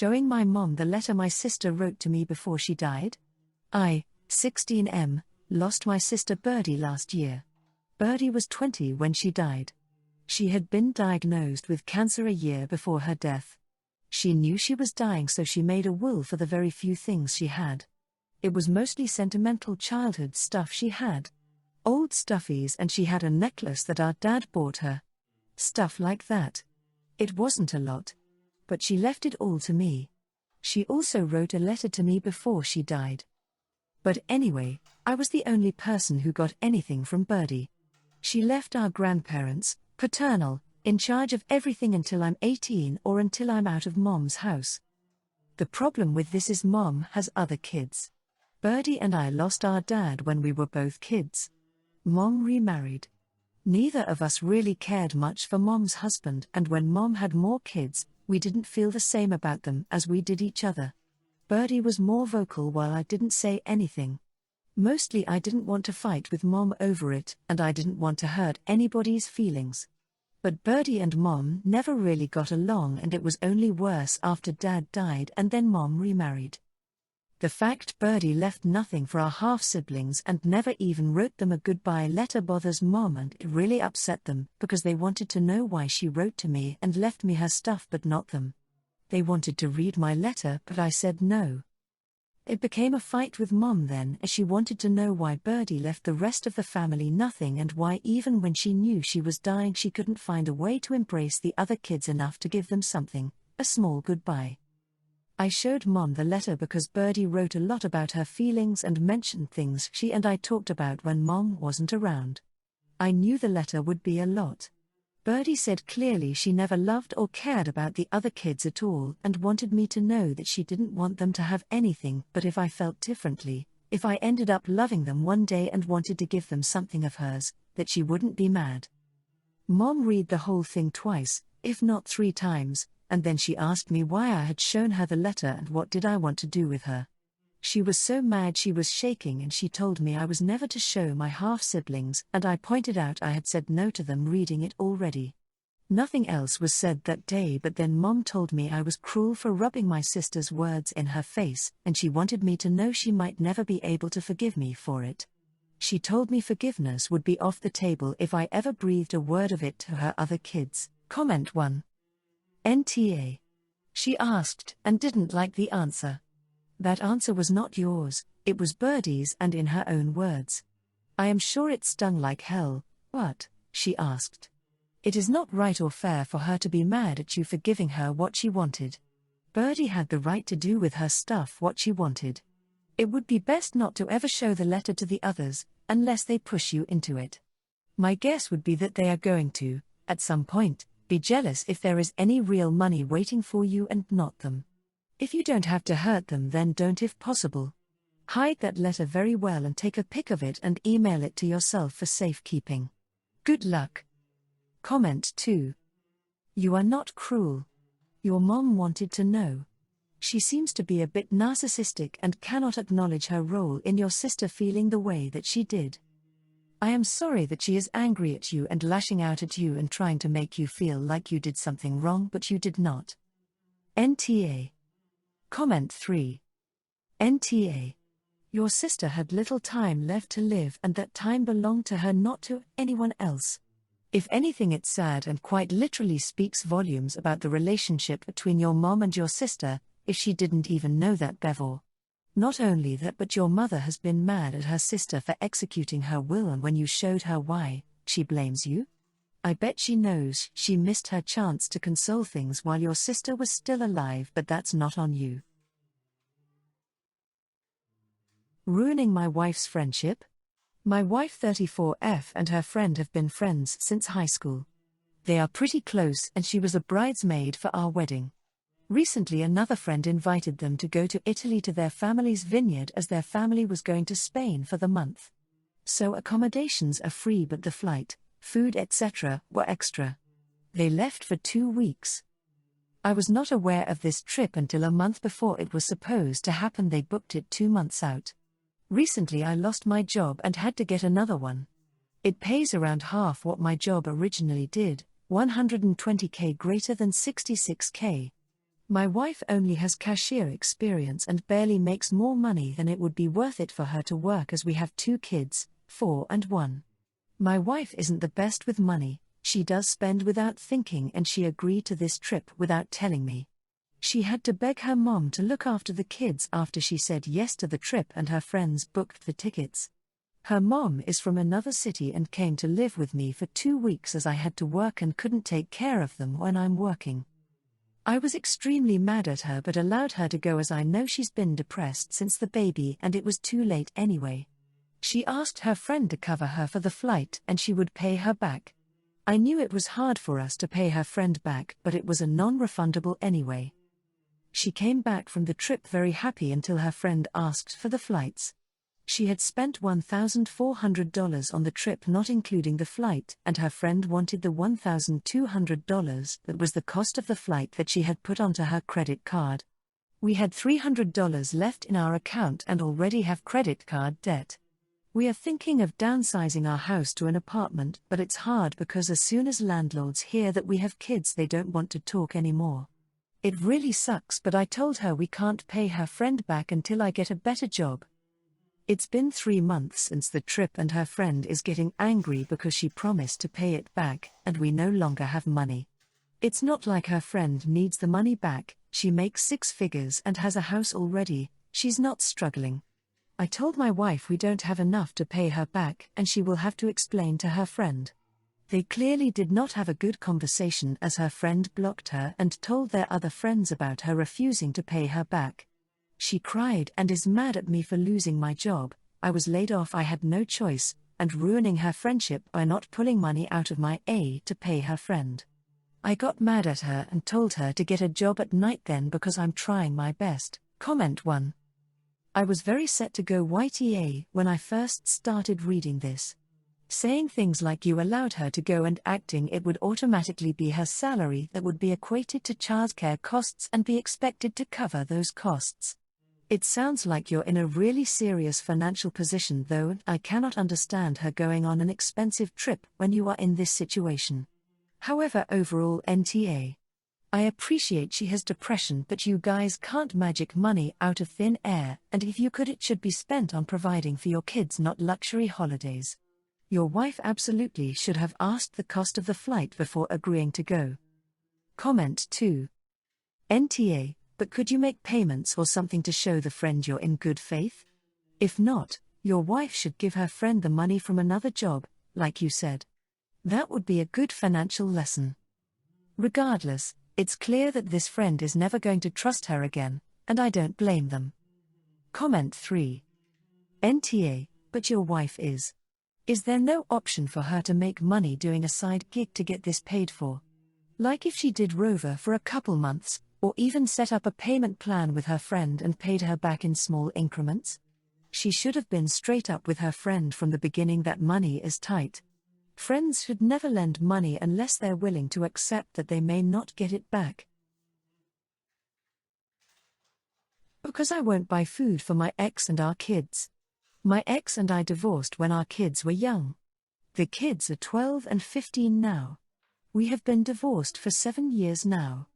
showing my mom the letter my sister wrote to me before she died. I, 16M, lost my sister Birdie last year. Birdie was 20 when she died. She had been diagnosed with cancer a year before her death. She knew she was dying, so she made a will for the very few things she had. It was mostly sentimental childhood stuff she had. Old stuffies, and she had a necklace that our dad bought her. Stuff like that. It wasn't a lot. But she left it all to me. She also wrote a letter to me before she died. But anyway, I was the only person who got anything from Birdie. She left our grandparents, paternal, in charge of everything until I'm 18 or until I'm out of Mom's house. The problem with this is Mom has other kids. Birdie and I lost our dad when we were both kids. Mom remarried. Neither of us really cared much for Mom's husband, and when Mom had more kids, we didn't feel the same about them as we did each other. Birdie was more vocal while I didn't say anything. Mostly I didn't want to fight with Mom over it, and I didn't want to hurt anybody's feelings. But Birdie and Mom never really got along, and it was only worse after Dad died and then Mom remarried. The fact Birdie left nothing for our half-siblings and never even wrote them a goodbye letter bothers Mom, and it really upset them because they wanted to know why she wrote to me and left me her stuff but not them. They wanted to read my letter, but I said no. It became a fight with Mom then, as she wanted to know why Birdie left the rest of the family nothing, and why even when she knew she was dying she couldn't find a way to embrace the other kids enough to give them something, a small goodbye. I showed Mom the letter because Birdie wrote a lot about her feelings and mentioned things she and I talked about when Mom wasn't around. I knew the letter would be a lot. Birdie said clearly she never loved or cared about the other kids at all and wanted me to know that she didn't want them to have anything, but if I felt differently, if I ended up loving them one day and wanted to give them something of hers, that she wouldn't be mad. Mom read the whole thing twice, if not 3 times, and then she asked me why I had shown her the letter and what did I want to do with her. She was so mad she was shaking, and she told me I was never to show my half-siblings, and I pointed out I had said no to them reading it already. Nothing else was said that day, but then Mom told me I was cruel for rubbing my sister's words in her face, and she wanted me to know she might never be able to forgive me for it. She told me forgiveness would be off the table if I ever breathed a word of it to her other kids. Comment 1. NTA. She asked and didn't like the answer. That answer was not yours, it was Birdie's, and in her own words. I am sure it stung like hell, but, she asked. It is not right or fair for her to be mad at you for giving her what she wanted. Birdie had the right to do with her stuff what she wanted. It would be best not to ever show the letter to the others, unless they push you into it. My guess would be that they are going to, at some point, be jealous if there is any real money waiting for you and not them. If you don't have to hurt them, then don't if possible. Hide that letter very well and take a pic of it and email it to yourself for safekeeping. Good luck. Comment 2. You are not cruel. Your mom wanted to know. She seems to be a bit narcissistic and cannot acknowledge her role in your sister feeling the way that she did. I am sorry that she is angry at you and lashing out at you and trying to make you feel like you did something wrong, but you did not. NTA. Comment 3. NTA. Your sister had little time left to live, and that time belonged to her, not to anyone else. If anything, it's sad and quite literally speaks volumes about the relationship between your mom and your sister, if she didn't even know that before. Not only that, but your mother has been mad at her sister for executing her will, and when you showed her why, she blames you? I bet she knows she missed her chance to console things while your sister was still alive, but that's not on you. Ruining my wife's friendship? My wife 34F and her friend have been friends since high school. They are pretty close, and she was a bridesmaid for our wedding. Recently another friend invited them to go to Italy to their family's vineyard, as their family was going to Spain for the month. So accommodations are free, but the flight, food etc. were extra. They left for 2 weeks. I was not aware of this trip until a month before it was supposed to happen. They booked it 2 months out. Recently I lost my job and had to get another one. It pays around half what my job originally did, 120k greater than 66k. My wife only has cashier experience and barely makes more money than it would be worth it for her to work, as we have 2 kids, 4 and 1. My wife isn't the best with money, she does spend without thinking, and she agreed to this trip without telling me. She had to beg her mom to look after the kids after she said yes to the trip and her friends booked the tickets. Her mom is from another city and came to live with me for 2 weeks as I had to work and couldn't take care of them when I'm working. I was extremely mad at her but allowed her to go as I know she's been depressed since the baby and it was too late anyway. She asked her friend to cover her for the flight and she would pay her back. I knew it was hard for us to pay her friend back, but it was a non-refundable anyway. She came back from the trip very happy until her friend asked for the flights. She had spent $1,400 on the trip not including the flight, and her friend wanted the $1,200 that was the cost of the flight that she had put onto her credit card. We had $300 left in our account and already have credit card debt. We are thinking of downsizing our house to an apartment, but it's hard because as soon as landlords hear that we have kids they don't want to talk anymore. It really sucks, but I told her we can't pay her friend back until I get a better job. It's been 3 months since the trip and her friend is getting angry because she promised to pay it back and we no longer have money. It's not like her friend needs the money back, she makes 6 figures and has a house already, she's not struggling. I told my wife we don't have enough to pay her back and she will have to explain to her friend. They clearly did not have a good conversation as her friend blocked her and told their other friends about her refusing to pay her back. She cried and is mad at me for losing my job. I was laid off, I had no choice, and ruining her friendship by not pulling money out of my A to pay her friend. I got mad at her and told her to get a job at night then because I'm trying my best. Comment 1. I was very set to go YTA when I first started reading this. Saying things like you allowed her to go and acting it would automatically be her salary that would be equated to childcare costs and be expected to cover those costs. It sounds like you're in a really serious financial position though. I cannot understand her going on an expensive trip when you are in this situation. However, overall NTA. I appreciate she has depression, but you guys can't magic money out of thin air, and if you could it should be spent on providing for your kids, not luxury holidays. Your wife absolutely should have asked the cost of the flight before agreeing to go. Comment 2. NTA, but could you make payments or something to show the friend you're in good faith? If not, your wife should give her friend the money from another job, like you said. That would be a good financial lesson. Regardless, it's clear that this friend is never going to trust her again, and I don't blame them. Comment 3. NTA, but your wife is. Is there no option for her to make money doing a side gig to get this paid for? Like if she did Rover for a couple months, or even set up a payment plan with her friend and paid her back in small increments? She should have been straight up with her friend from the beginning that money is tight. Friends should never lend money unless they're willing to accept that they may not get it back. Because I won't buy food for my ex and our kids. My ex and I divorced when our kids were young. The kids are 12 and 15 now. We have been divorced for 7 years now.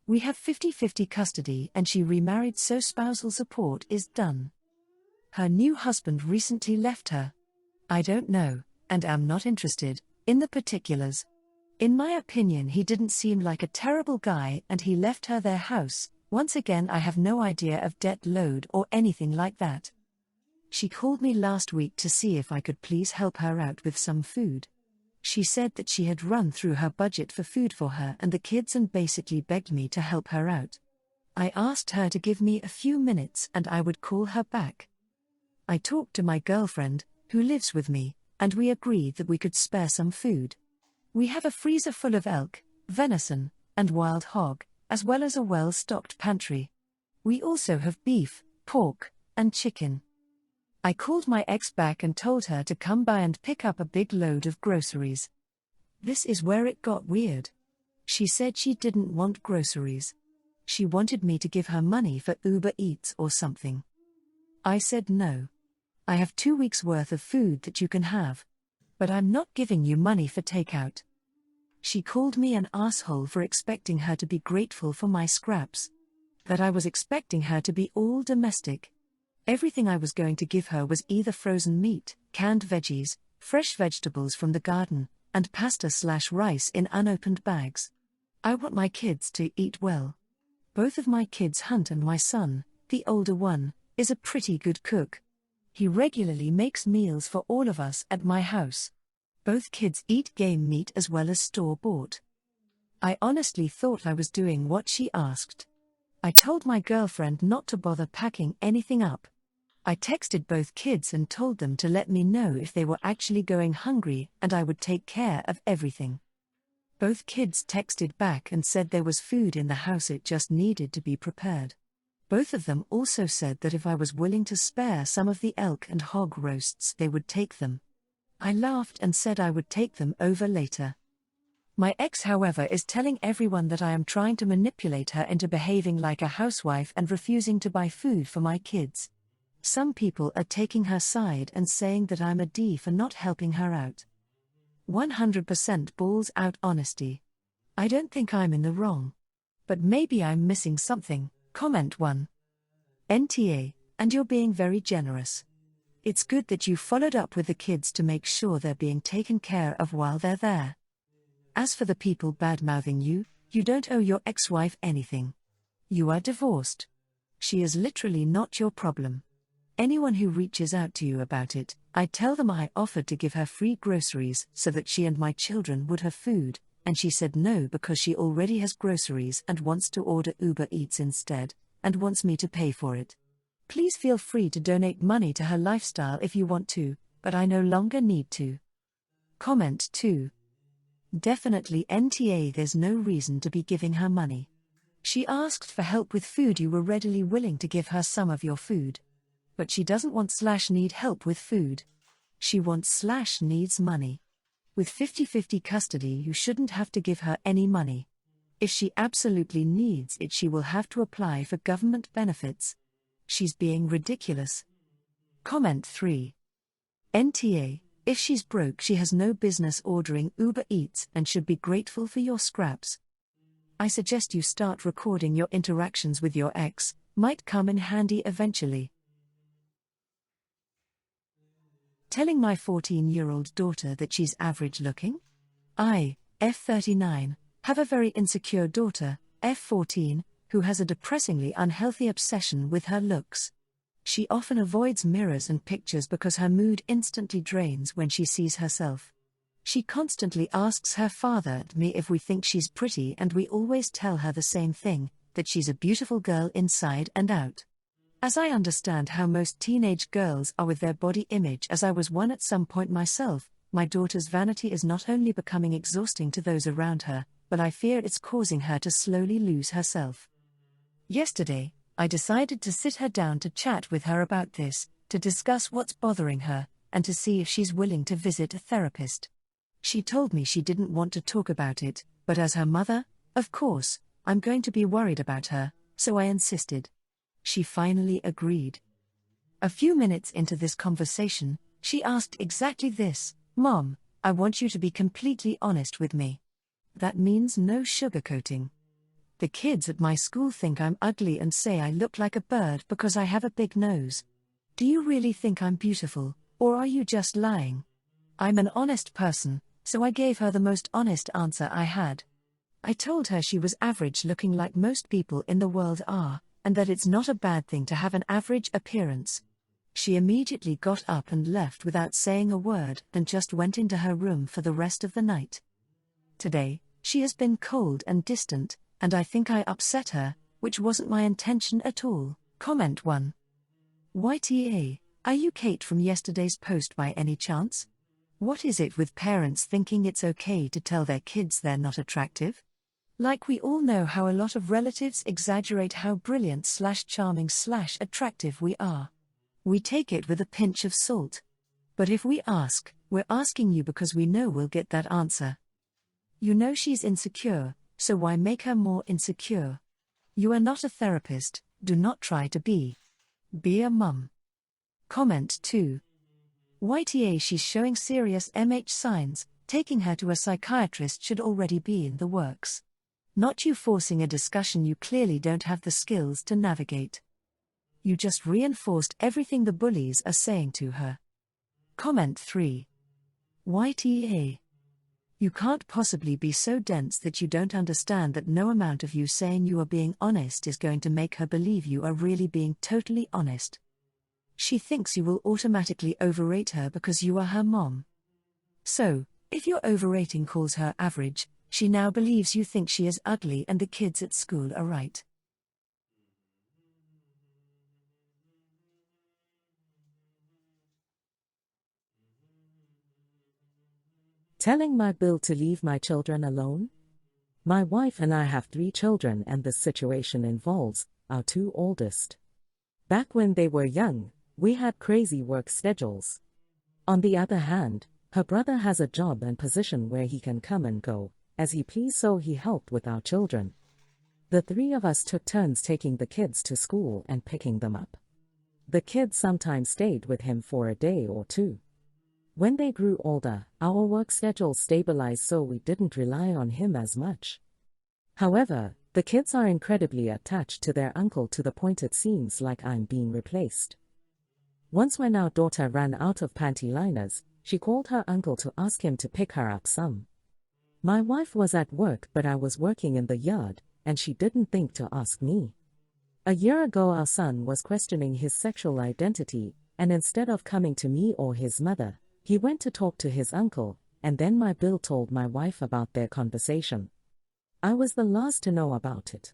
We have 50-50 custody and she remarried, so spousal support is done. Her new husband recently left her. I don't know, and am not interested, in the particulars. In my opinion, he didn't seem like a terrible guy and he left her their house. Once again, I have no idea of debt load or anything like that. She called me last week to see if I could please help her out with some food. She said that she had run through her budget for food for her and the kids and basically begged me to help her out. I asked her to give me a few minutes and I would call her back. I talked to my girlfriend, who lives with me, and we agreed that we could spare some food. We have a freezer full of elk, venison, and wild hog, as well as a well-stocked pantry. We also have beef, pork, and chicken. I called my ex back and told her to come by and pick up a big load of groceries. This is where it got weird. She said she didn't want groceries. She wanted me to give her money for Uber Eats or something. I said no. I have 2 weeks' worth of food that you can have. But I'm not giving you money for takeout. She called me an asshole for expecting her to be grateful for my scraps. That I was expecting her to be all domestic. Everything I was going to give her was either frozen meat, canned veggies, fresh vegetables from the garden, and pasta/rice in unopened bags. I want my kids to eat well. Both of my kids hunt, and my son, the older one, is a pretty good cook. He regularly makes meals for all of us at my house. Both kids eat game meat as well as store-bought. I honestly thought I was doing what she asked. I told my girlfriend not to bother packing anything up. I texted both kids and told them to let me know if they were actually going hungry and I would take care of everything. Both kids texted back and said there was food in the house, it just needed to be prepared. Both of them also said that if I was willing to spare some of the elk and hog roasts, they would take them. I laughed and said I would take them over later. My ex, however, is telling everyone that I am trying to manipulate her into behaving like a housewife and refusing to buy food for my kids. Some people are taking her side and saying that I'm a D for not helping her out. 100% balls out honesty. I don't think I'm in the wrong. But maybe I'm missing something. Comment 1. NTA, and you're being very generous. It's good that you followed up with the kids to make sure they're being taken care of while they're there. As for the people bad-mouthing you, you don't owe your ex-wife anything. You are divorced. She is literally not your problem. Anyone who reaches out to you about it, I tell them I offered to give her free groceries so that she and my children would have food, and she said no because she already has groceries and wants to order Uber Eats instead, and wants me to pay for it. Please feel free to donate money to her lifestyle if you want to, but I no longer need to. Comment 2. Definitely NTA, there's no reason to be giving her money. She asked for help with food, you were readily willing to give her some of your food. But she doesn't want/need help with food. She wants/needs money. With 50-50 custody, you shouldn't have to give her any money. If she absolutely needs it, she will have to apply for government benefits. She's being ridiculous. Comment 3. NTA, if she's broke, she has no business ordering Uber Eats and should be grateful for your scraps. I suggest you start recording your interactions with your ex, might come in handy eventually. Telling my 14-year-old daughter that she's average looking? I, F39, have a very insecure daughter, F14, who has a depressingly unhealthy obsession with her looks. She often avoids mirrors and pictures because her mood instantly drains when she sees herself. She constantly asks her father and me if we think she's pretty, and we always tell her the same thing, that she's a beautiful girl inside and out. As I understand how most teenage girls are with their body image, as I was one at some point myself, my daughter's vanity is not only becoming exhausting to those around her, but I fear it's causing her to slowly lose herself. Yesterday, I decided to sit her down to chat with her about this, to discuss what's bothering her, and to see if she's willing to visit a therapist. She told me she didn't want to talk about it, but as her mother, of course, I'm going to be worried about her, so I insisted. She finally agreed. A few minutes into this conversation, she asked exactly this: "Mom, I want you to be completely honest with me. That means no sugarcoating. The kids at my school think I'm ugly and say I look like a bird because I have a big nose. Do you really think I'm beautiful, or are you just lying?" I'm an honest person, so I gave her the most honest answer I had. I told her she was average looking like most people in the world are, and that it's not a bad thing to have an average appearance. She immediately got up and left without saying a word and just went into her room for the rest of the night. Today, she has been cold and distant, and I think I upset her, which wasn't my intention at all. Comment 1. YTA, are you Kate from yesterday's post by any chance? What is it with parents thinking it's okay to tell their kids they're not attractive? Like we all know how a lot of relatives exaggerate how brilliant/charming/attractive we are. We take it with a pinch of salt. But if we ask, we're asking you because we know we'll get that answer. You know she's insecure, so why make her more insecure? You are not a therapist, do not try to be. Be a mum. Comment 2. YTA, she's showing serious MH signs, taking her to a psychiatrist should already be in the works. Not you forcing a discussion you clearly don't have the skills to navigate. You just reinforced everything the bullies are saying to her. Comment 3. YTA. You can't possibly be so dense that you don't understand that no amount of you saying you are being honest is going to make her believe you are really being totally honest. She thinks you will automatically overrate her because you are her mom. So, if your overrating calls her average, she now believes you think she is ugly and the kids at school are right. Telling my Bill to leave my children alone? My wife and I have 3 children, and this situation involves our 2 oldest. Back when they were young, we had crazy work schedules. On the other hand, her brother has a job and position where he can come and go as he please, so he helped with our children. The 3 of us took turns taking the kids to school and picking them up. The kids sometimes stayed with him for a day or 2. When they grew older, our work schedules stabilized, so we didn't rely on him as much. However, the kids are incredibly attached to their uncle to the point it seems like I'm being replaced. Once when our daughter ran out of panty liners, she called her uncle to ask him to pick her up some. My wife was at work, but I was working in the yard, and she didn't think to ask me. A year ago our son was questioning his sexual identity, and instead of coming to me or his mother, he went to talk to his uncle, and then my Bill told my wife about their conversation. I was the last to know about it.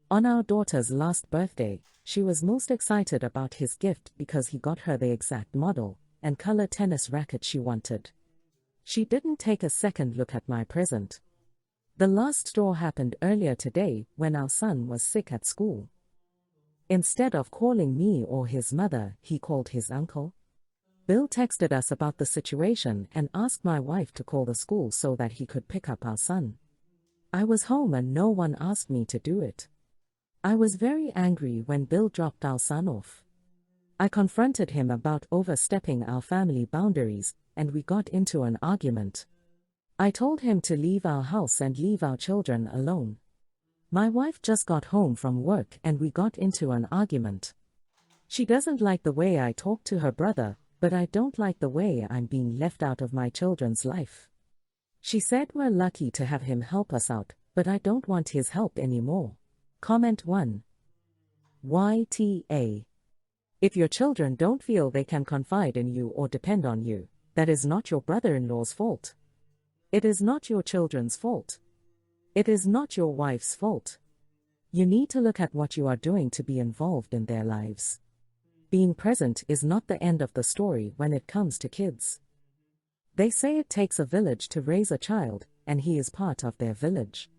On our daughter's last birthday, she was most excited about his gift because he got her the exact model and color tennis racket she wanted. She didn't take a second look at my present. The last straw happened earlier today when our son was sick at school. Instead of calling me or his mother, he called his uncle. Bill texted us about the situation and asked my wife to call the school so that he could pick up our son. I was home and no one asked me to do it. I was very angry when Bill dropped our son off. I confronted him about overstepping our family boundaries, and we got into an argument. I told him to leave our house and leave our children alone. My wife just got home from work and we got into an argument. She doesn't like the way I talk to her brother, but I don't like the way I'm being left out of my children's life. She said we're lucky to have him help us out, but I don't want his help anymore. Comment 1. YTA. If your children don't feel they can confide in you or depend on you, that is not your brother-in-law's fault. It is not your children's fault. It is not your wife's fault. You need to look at what you are doing to be involved in their lives. Being present is not the end of the story when it comes to kids. They say it takes a village to raise a child, and he is part of their village.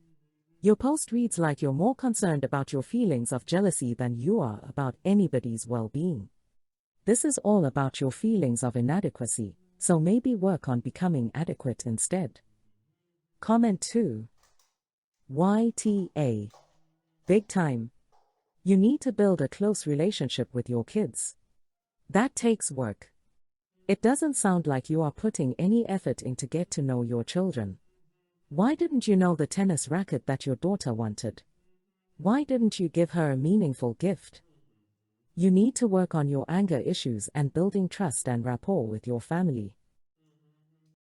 Your post reads like you're more concerned about your feelings of jealousy than you are about anybody's well-being. This is all about your feelings of inadequacy, so maybe work on becoming adequate instead. Comment 2. YTA. Big time. You need to build a close relationship with your kids. That takes work. It doesn't sound like you are putting any effort in to get to know your children. Why didn't you know the tennis racket that your daughter wanted? Why didn't you give her a meaningful gift? You need to work on your anger issues and building trust and rapport with your family.